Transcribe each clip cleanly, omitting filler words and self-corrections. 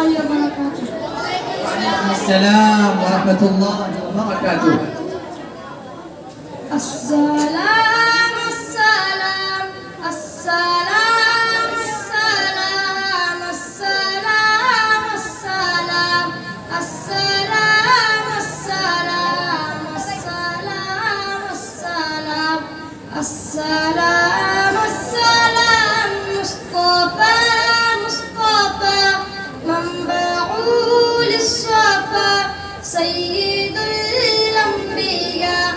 Assalamualaikum warahmatullahi wabarakatuh. Assalam, assalam, assalam, assalam, assalam, assalam, assalam, assalam, assalam, assalam, assalam, assalam, Mustafa, Mustafa, manba'ul safa, sayyidul anbiya,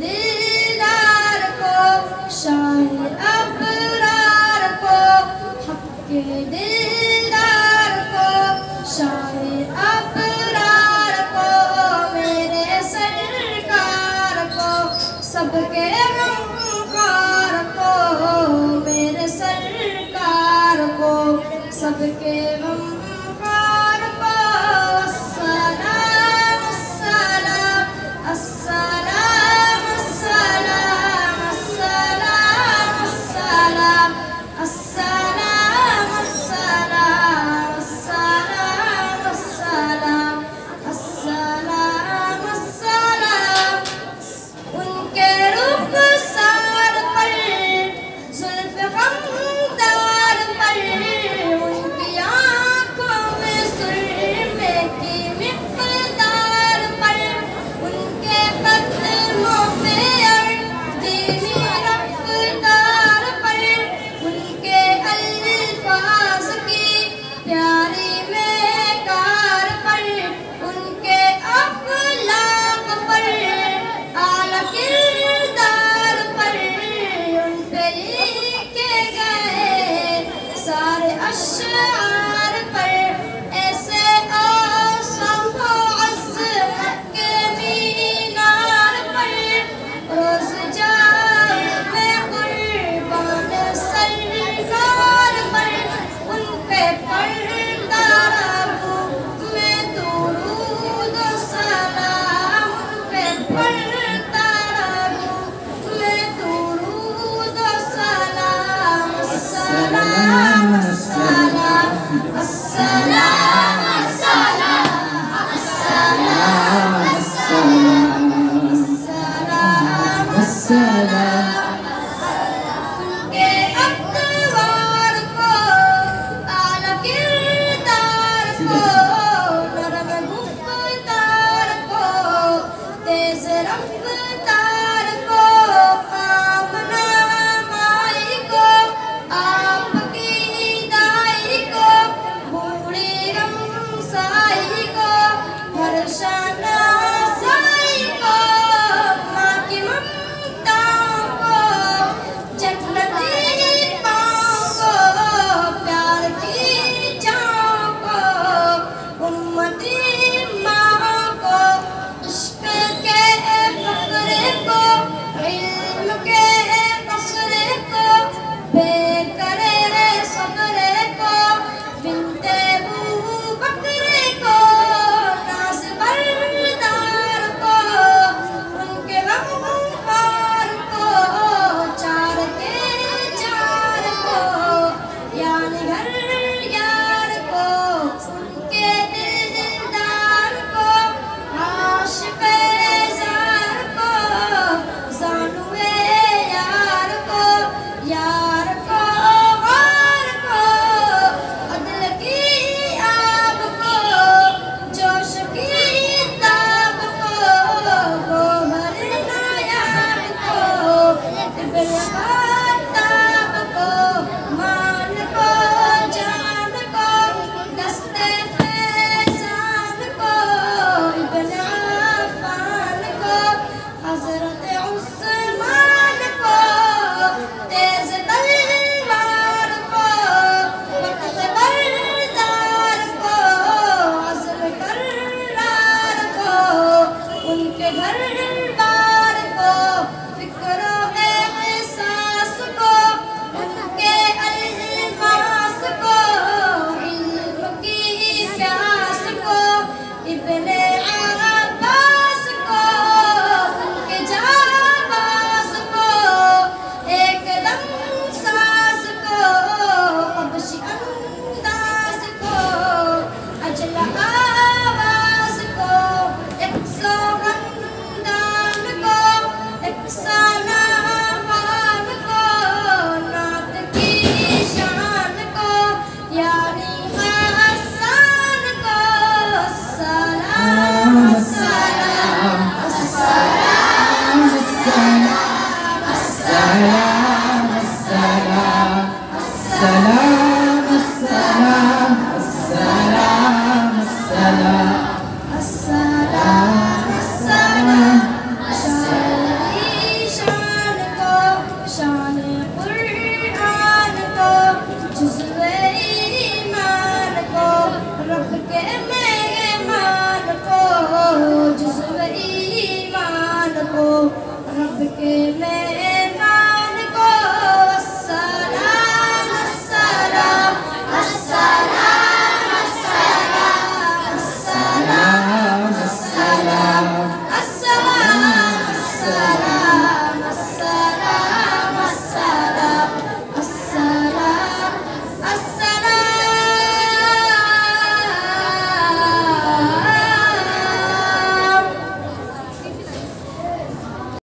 दिलदार को शाह अबरार को, हक दिलदार को शाह अबरार को, मेरे सरकार को सबके गमखार को, मेरे सरकार को सबके गमखार को, अस्सलाम अस्सलाम अस्सलाम अस्सलाम अस्सलाम अस्सलाम अस्सलाम अस्सलाम अस्सलाम अस्सलाम अस्सलाम, उनके रुखसार पर जुल्फ गमदार पर, उनकी आँखों में सुरमे की मिक़दार पर, उनके कदमों पे धीमी रफ्तार पर, उनके अल्फाज की प्यारी महकार पर, उनके अखलाक पर आला किरदार पर, उन पे लिखे गए सारे अशआर पर,